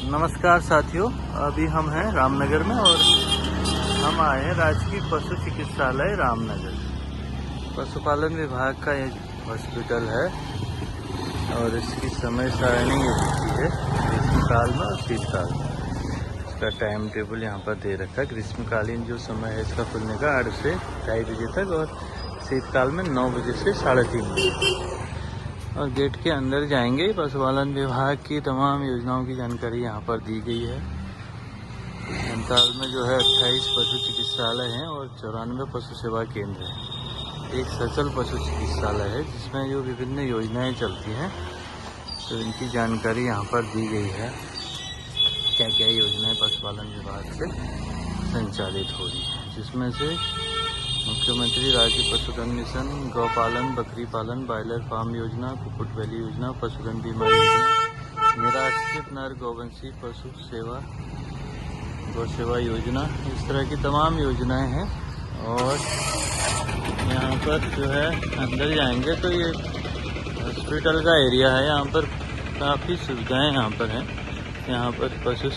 नमस्कार साथियों, अभी हम हैं रामनगर में और हम आए हैं राजकीय पशु चिकित्सालय रामनगर। पशुपालन विभाग का एक हॉस्पिटल है और इसकी समय सारणी ये होती है ग्रीष्मकाल में और शीतकाल में। इसका टाइम टेबल यहाँ पर दे रखा है। ग्रीष्मकालीन जो समय है इसका खुलने का 8 से 2:30 बजे तक और शीतकाल में 9 बजे से 3:30 बजे। और गेट के अंदर जाएंगे। पशुपालन विभाग की तमाम योजनाओं की जानकारी यहाँ पर दी गई है। नैनीताल में जो है 28 पशु चिकित्सालय हैं और 94 पशु सेवा केंद्र हैं। एक सचल पशु चिकित्सालय है जिसमें जो विभिन्न योजनाएं चलती हैं, तो इनकी जानकारी यहाँ पर दी गई है। क्या क्या योजनाएं पशुपालन विभाग से संचालित हो रही है, जिसमें से मुख्यमंत्री राज्य पशुधन मिशन, गौपालन, बकरी पालन, बॉयलर फार्म योजना, कुक्कुट वैली योजना, पशुधन बीमा योजना, निराश्रित नर गौवंशी पशु सेवा, गौ सेवा योजना, इस तरह की तमाम योजनाएं हैं। और यहाँ पर जो है अंदर जाएंगे तो ये हॉस्पिटल का एरिया है। यहाँ पर काफ़ी सुविधाएं यहाँ पर हैं। यहाँ पर पशु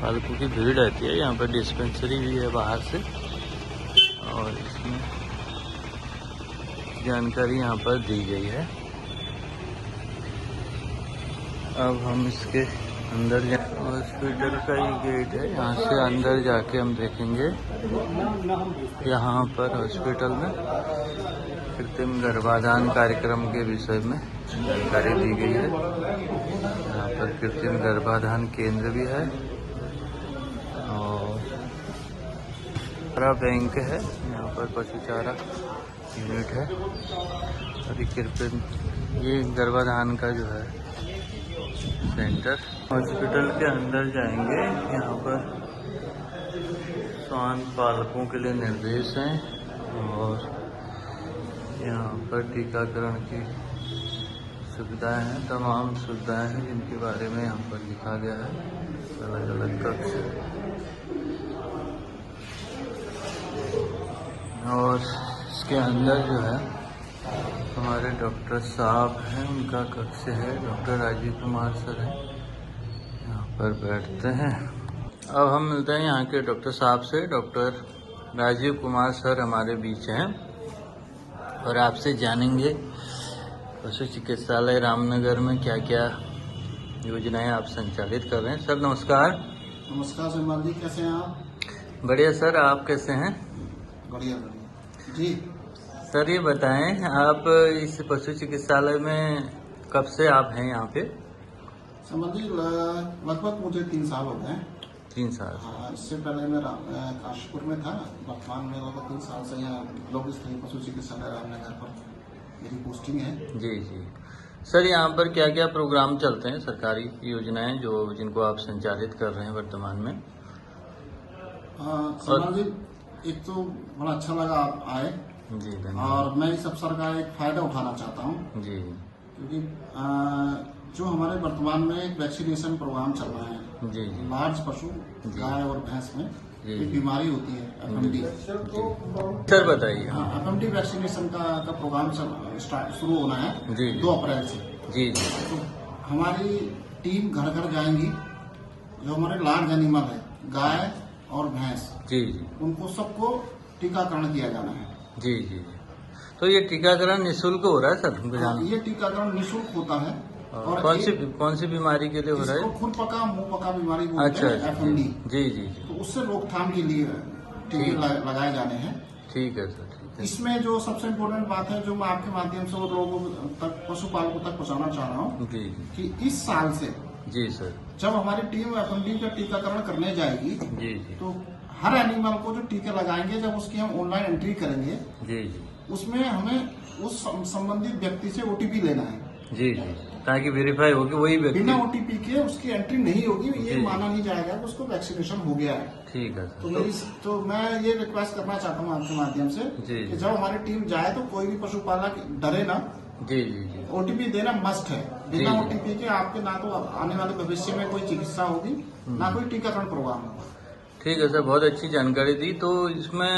पालकों की भीड़ रहती है। यहाँ पर डिस्पेंसरी भी है बाहर से और इसमें जानकारी यहाँ पर दी गई है। अब हम इसके अंदर हॉस्पिटल का ही गेट है, यहाँ से अंदर जाके हम देखेंगे। यहाँ पर हॉस्पिटल में कृत्रिम गर्भाधान कार्यक्रम के विषय में जानकारी दी गई है। यहाँ पर कृत्रिम गर्भाधान केंद्र भी है और चारा बैंक है। यहाँ पर पशु चारा यूनिट है और ये गर्भाधान का जो है सेंटर। हॉस्पिटल के अंदर जाएंगे। यहाँ पर श्वान पालकों के लिए निर्देश हैं और यहाँ पर टीकाकरण की सुविधाएं हैं। तमाम सुविधाएं हैं जिनके बारे में यहाँ पर लिखा गया है। अलग अलग कक्ष और इसके अंदर जो है हमारे डॉक्टर साहब हैं, उनका कक्ष है। डॉक्टर राजीव कुमार सर हैं, यहाँ पर बैठते हैं। अब हम मिलते हैं यहाँ के डॉक्टर साहब से। डॉक्टर राजीव कुमार सर हमारे बीच हैं और आपसे जानेंगे पशु चिकित्सालय रामनगर में क्या क्या योजनाएं आप संचालित कर रहे हैं। सर नमस्कार। नमस्कार सलमान जी, कैसे हैं आप? बढ़िया सर, आप कैसे हैं? बढ़िया जी। सर ये बताएं, आप इस पशु चिकित्सालय में कब से आप हैं यहाँ पे? सलमान जी, लगभग मुझे 3 साल हो गए। 3 साल। हाँ, इससे पहले मैं काशीपुर में था। वर्तमान में लगभग 3 साल से यहाँ लोक स्तरीय पशु चिकित्सालय रामनगर पर मेरी पोस्टिंग है। जी जी सर, यहाँ पर क्या क्या प्रोग्राम चलते हैं, सरकारी योजनाएं जिनको आप संचालित कर रहे हैं वर्तमान में? सलमान जी, एक तो बड़ा अच्छा लगा आप आए जी, और मैं इस अवसर का एक फायदा उठाना चाहता हूँ जी, क्योंकि जो हमारे वर्तमान में एक वैक्सीनेशन प्रोग्राम चल रहा है जी, लार्ज पशु गाय और भैंस में एक बीमारी होती है एफएमडी। सर बताइए। हाँ, एफएमडी वैक्सीनेशन का प्रोग्राम शुरू होना है जी, 2 अप्रैल से। जी जी। तो हमारी टीम घर घर जाएंगी। जो हमारे लार्ज एनिमल है गाय और भैंस, जी जी, उनको सबको टीकाकरण किया जाना है। जी जी। तो ये टीकाकरण निःशुल्क हो रहा है सर? ये टीकाकरण निःशुल्क होता है। और कौन सी बीमारी के लिए हो रहा है? खुर पका मुंह पका बीमारी बोलते हैं, एफएमडी। जी जी। तो उससे रोकथाम के लिए टीके लगाए जाने हैं। ठीक है सर, ठीक है। इसमें जो सबसे इम्पोर्टेंट बात है जो मैं आपके माध्यम से और लोगों तक, पशुपालकों तक पहुंचाना चाह रहा हूँ जी, कि इस साल से जी सर, जब हमारी टीम एफएमडी का टीकाकरण करने जाएगी जी जी, तो हर एनिमल को जो टीके लगाएंगे, जब उसकी हम ऑनलाइन एंट्री करेंगे जी जी, उसमें हमें उस संबंधित व्यक्ति से ओटीपी लेना है। जी जी, ताकि वेरीफाई हो कि वही व्यक्ति। बिना ओटीपी के उसकी एंट्री नहीं होगी, ये माना नहीं जाएगा कि उसको वैक्सीनेशन हो गया है। ठीक है सर। तो मैं ये रिक्वेस्ट करना चाहता हूँ आपके माध्यम से कि जब हमारी टीम जाए तो कोई भी पशुपालक डरे ना। जी जी जी। ओटीपी देना मस्ट है। बिना ओटीपी के आपके ना तो आने वाले भविष्य में कोई चिकित्सा होगी, ना कोई टीकाकरण प्रोग्राम होगा। ठीक है सर, बहुत अच्छी जानकारी दी। तो इसमें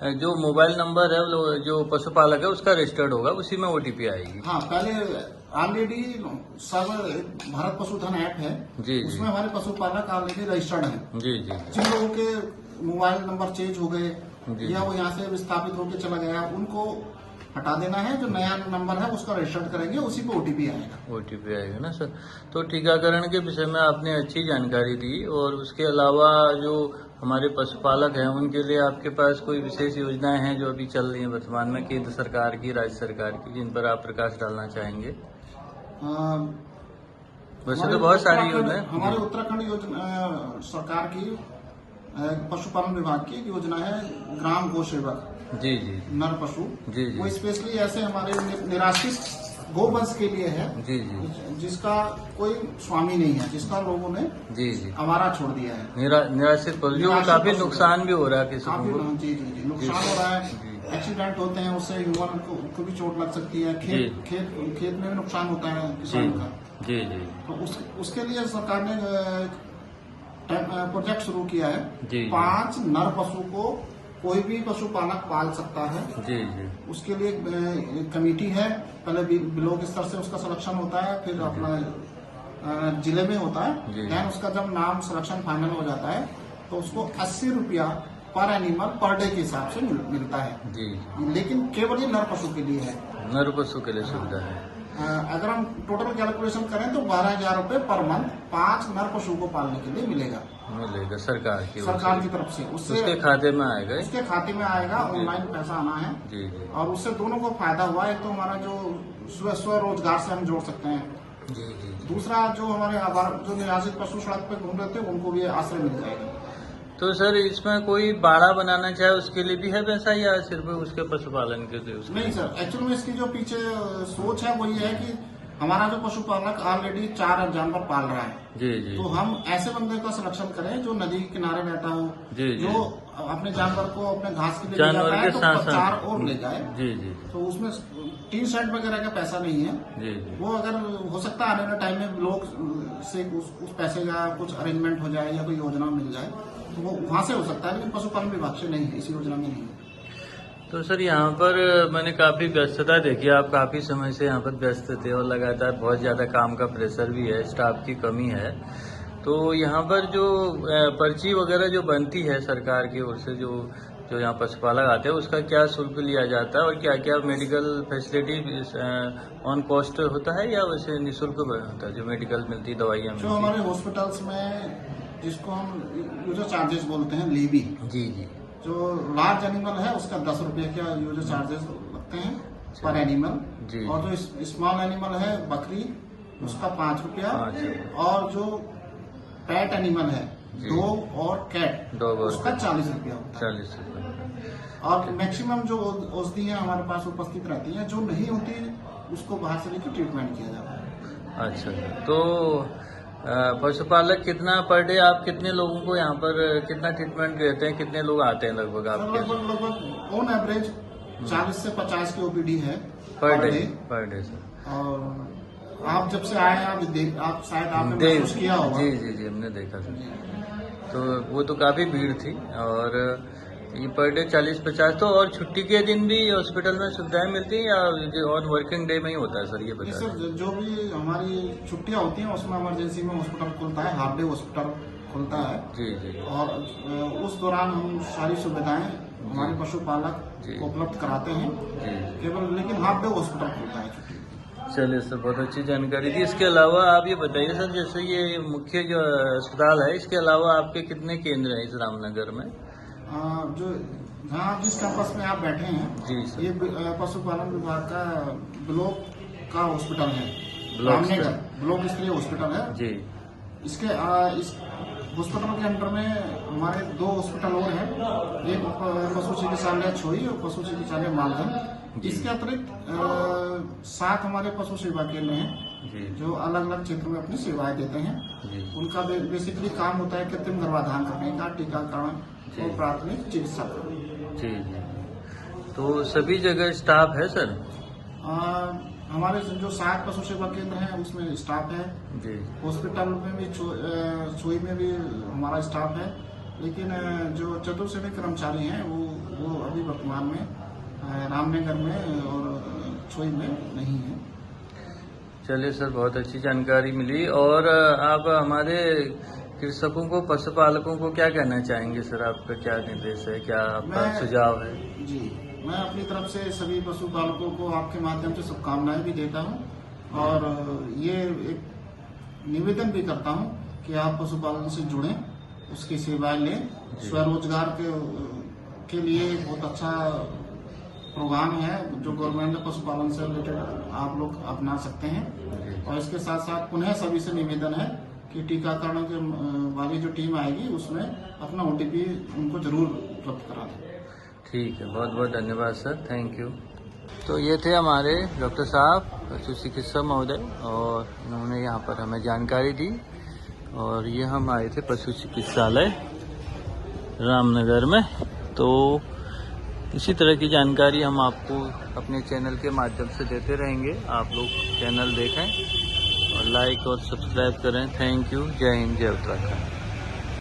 जो मोबाइल नंबर है जो पशुपालक है उसका रजिस्टर्ड होगा, उसी में OTP आएगी। हाँ, पहले ऑलरेडी सब भारत पशुधन ऐप है, जी जी उसमें हमारे पशुपालक ऑलरेडी रजिस्टर्ड हैं। जी जी जिन लोगों के मोबाइल नंबर चेंज हो गए जी या वो यहाँ से विस्थापित होकर चला गया, उनको हटा देना है। जो नया नंबर है उसका रजिस्टर्ड करेंगे, उसी पे OTP आएगा। OTP आएगा ना सर। तो टीकाकरण के विषय में आपने अच्छी जानकारी दी, और उसके अलावा जो हमारे पशुपालक हैं उनके लिए आपके पास कोई विशेष योजनाएं हैं जो अभी चल रही हैं वर्तमान में, केंद्र सरकार की, राज्य सरकार की, जिन पर आप प्रकाश डालना चाहेंगे? वैसे तो बहुत सारी योजनाएं हमारे उत्तराखंड योजना सरकार की पशुपालन विभाग की एक योजना है, ग्राम गो सेवक। जी जी नर पशु जी जी वो स्पेशली ऐसे हमारे निराश्रित गोवंश के लिए है, जी जी जिसका कोई स्वामी नहीं है, जिसका लोगों ने जी जी आवारा छोड़ दिया है। निराश्रित पशु जो काफी नुकसान भी हो रहा है किसी काफी को। जी जी जी नुकसान हो रहा है, जी। एक्सीडेंट होते हैं, उससे ह्यूमन को भी चोट लग सकती है, खेत में भी नुकसान होता है जी किसान का। जी जी तो उसके लिए सरकार ने प्रोजेक्ट शुरू किया है। जी 5 नर पशु को कोई भी पशुपालक पाल सकता है। जी जी उसके लिए एक कमेटी है, पहले ब्लॉक स्तर से उसका सिलेक्शन होता है, फिर अपना जिले में होता है, जी। देन उसका जब नाम सिलेक्शन फाइनल हो जाता है तो उसको 80 रुपया पर एनिमल पर डे के हिसाब से मिलता है। जी लेकिन केवल ये नर पशु के लिए है। नर पशु के लिए सुविधा है। अगर हम टोटल कैलकुलेशन करें तो 12,000 रुपये पर मंथ 5 नर पशु को पालने के लिए मिलेगा सरकार की तरफ से। उसके खाते में आएगा, उसके खाते में आएगा, ऑनलाइन पैसा आना है। जी जी और उससे दोनों को फायदा हुआ। एक तो हमारा जो स्वरोजगार से हम जोड़ सकते हैं, जी जी दूसरा जो हमारे जो निराश्रित पशु सड़क पे घूम रहे थे उनको भी आश्रय मिल जाएगा। तो सर इसमें कोई बाड़ा बनाना चाहे उसके लिए भी है पैसा, या सिर्फ उसके पशुपालन के लिए? नहीं सर, एक्चुअल में इसकी जो पीछे सोच है वो ये है कि हमारा जो पशुपालक ऑलरेडी 4 जानवर पाल रहा है, जी जी तो हम ऐसे बंदे का सिलेक्शन करें जो नदी के किनारे बैठा हो, जी जी जो अपने जानवर को अपने घास के लिए जानवर ले जाता के है, तो साथ 4 और ले जाए। जी जी तो उसमें टीन शेड वगैरह का पैसा नहीं है। जी जी वो अगर हो सकता है आने वाले टाइम में लोग से उस पैसे का कुछ अरेंजमेंट हो जाए या कोई योजना मिल जाए तो वो वहां से हो सकता है, लेकिन पशुपालन विभाग से नहीं है, इसी योजना में नहीं है। तो सर यहाँ पर मैंने काफी व्यस्तता देखी, आप काफी समय से यहाँ पर व्यस्त थे और लगातार बहुत ज्यादा काम का प्रेशर भी है, स्टाफ की कमी है। तो यहाँ पर जो पर्ची वगैरह जो बनती है सरकार की ओर से, जो यहाँ पशुपालक आते हैं, उसका क्या शुल्क लिया जाता है और क्या क्या मेडिकल फैसिलिटी ऑन कॉस्ट होता है या वैसे निःशुल्क होता है जो मेडिकल मिलती, दवाइयाँ जो मिलती? हमारे हॉस्पिटल्स में जिसको हम यूजर चार्जेस बोलते हैं, लेवी, जी जी जो लार्ज एनिमल है उसका 10 रुपये का यूजर चार्जेस लगते हैं पर एनिमल। जी। और जो स्मॉल एनिमल है बकरी, उसका 5 रुपया। 5 और जो पेट एनिमल है डॉग और कैट, डॉग और उसका 40 रुपया होता है। 40 रुपये। और मैक्सिमम जो औषधियाँ हमारे पास उपस्थित रहती हैं, जो नहीं होती उसको बाहर से लेकर ट्रीटमेंट किया जाता है। अच्छा, तो पशुपालक कितना पर डे, आप कितने लोगों को यहाँ पर कितना ट्रीटमेंट देते हैं, कितने लोग आते हैं लगभग आपके? लगभग ऑन एवरेज 40 से 50 की OPD है पर डे सर। और आप जब से आए आप शायद आपने महसूस किया होगा। जी जी जी हमने देखा सर, तो वो तो काफी भीड़ थी। और ये पर डे 40-50। तो और छुट्टी के दिन भी हॉस्पिटल में सुविधाएं मिलती हैं या ऑन वर्किंग डे में ही होता है सर, ये बता? सर जो भी हमारी छुट्टियां होती हैं उसमें इमरजेंसी में हॉस्पिटल खुलता है, हाफ डे हॉस्पिटल खुलता है। जी जी और उस दौरान हम सारी सुविधाएं हमारे पशुपालक को उपलब्ध कराते हैं जी। केवल, लेकिन हाफ डे हॉस्पिटल खुलता है छुट्टी। चलिए सर, बहुत अच्छी जानकारी दी। इसके अलावा आप ये बताइए सर, जैसे ये मुख्य जो अस्पताल है, इसके अलावा आपके कितने केंद्र हैं इस रामनगर में? जो जहाँ जिस कैंपस में आप बैठे हैं, जी सर, ये पशुपालन विभाग का ब्लॉक का हॉस्पिटल है, ब्लॉक ब्लॉक स्तरीय हॉस्पिटल है जी। इसके इस हॉस्पिटल के अंडर में हमारे 2 हॉस्पिटल और हैं, एक पशु चिकित्सालय छोई और पशु चिकित्सालय मालधन। इसके अतिरिक्त 7 हमारे पशु सेवा केंद्र हैं जी जो अलग अलग क्षेत्रों में अपनी सेवाएं देते हैं। जी उनका बेसिकली काम होता है कृत्रिम गर्भाधान करने का, टीकाकरण और प्राथमिक चिकित्सा। जी जी। तो सभी जगह स्टाफ है सर? हमारे जो 7 पशु सेवा केंद्र हैं उसमें स्टाफ है जी। हॉस्पिटल में भी, छोई में भी हमारा स्टाफ है, लेकिन जो चतुर्श्रेणी कर्मचारी हैं वो वो अभी वर्तमान में रामनगर में और छोई में नहीं है। चलिए सर, बहुत अच्छी जानकारी मिली। और आप हमारे कृषकों को, पशुपालकों को क्या कहना चाहेंगे सर? आपका क्या निर्देश है, क्या आपका सुझाव है? जी, मैं अपनी तरफ से सभी पशुपालकों को आपके माध्यम से शुभकामनाएं भी देता हूं और ये एक निवेदन भी करता हूं कि आप पशुपालन से जुड़ें, उसकी सेवाएं लें। स्वरोजगार के लिए बहुत अच्छा प्रोग्राम है जो गवर्नमेंट ने पशुपालन से रिलेटेड आप लोग अपना सकते हैं। और इसके साथ साथ पुनः सभी से निवेदन है कि टीकाकरण के वाली जो टीम आएगी उसमें अपना OTP उनको जरूर उपलब्ध करा दें। ठीक है, बहुत बहुत धन्यवाद सर, थैंक यू। तो ये थे हमारे डॉक्टर साहब, पशु चिकित्सक महोदय, और उन्होंने यहाँ पर हमें जानकारी दी। और ये हम आए थे पशु चिकित्सालय रामनगर में। तो इसी तरह की जानकारी हम आपको अपने चैनल के माध्यम से देते रहेंगे। आप लोग चैनल देखें और लाइक और सब्सक्राइब करें। Thank you. जय हिंद, जय उत्तराखंड।